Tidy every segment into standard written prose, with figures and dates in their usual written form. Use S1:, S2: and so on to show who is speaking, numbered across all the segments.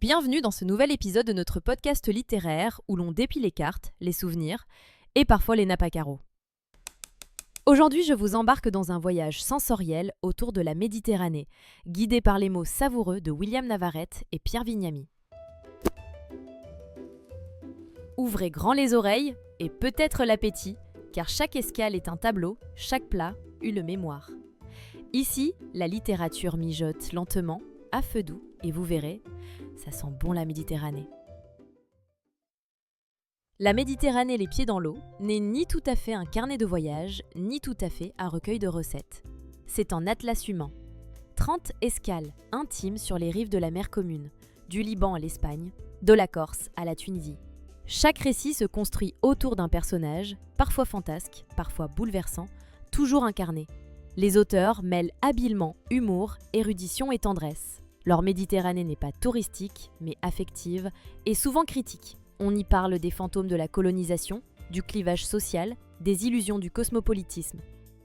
S1: Bienvenue dans ce nouvel épisode de notre podcast littéraire où l'on déplie les cartes, les souvenirs et parfois les nappes à carreaux. Aujourd'hui, je vous embarque dans un voyage sensoriel autour de la Méditerranée, guidé par les mots savoureux de William Navarrete et Pierre Vignamy. Ouvrez grand les oreilles et peut-être l'appétit, car chaque escale est un tableau, chaque plat une mémoire. Ici, la littérature mijote lentement, à feu doux, et vous verrez, ça sent bon la Méditerranée. La Méditerranée les pieds dans l'eau n'est ni tout à fait un carnet de voyage, ni tout à fait un recueil de recettes. C'est un atlas humain. 30 escales intimes sur les rives de la mer commune, du Liban à l'Espagne, de la Corse à la Tunisie. Chaque récit se construit autour d'un personnage, parfois fantasque, parfois bouleversant, toujours incarné. Les auteurs mêlent habilement humour, érudition et tendresse. Leur Méditerranée n'est pas touristique, mais affective et souvent critique. On y parle des fantômes de la colonisation, du clivage social, des illusions du cosmopolitisme.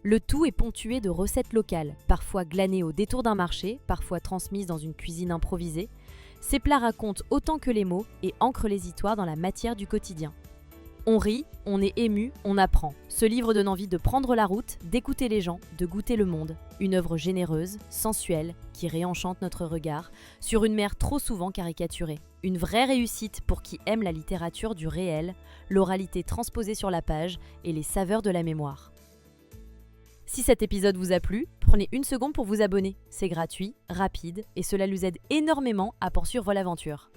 S1: Le tout est ponctué de recettes locales, parfois glanées au détour d'un marché, parfois transmises dans une cuisine improvisée. Ces plats racontent autant que les mots et ancrent les histoires dans la matière du quotidien. On rit, on est ému, on apprend. Ce livre donne envie de prendre la route, d'écouter les gens, de goûter le monde. Une œuvre généreuse, sensuelle, qui réenchante notre regard sur une mer trop souvent caricaturée. Une vraie réussite pour qui aime la littérature du réel, l'oralité transposée sur la page et les saveurs de la mémoire. Si cet épisode vous a plu, prenez une seconde pour vous abonner. C'est gratuit, rapide et cela nous aide énormément à poursuivre l'aventure.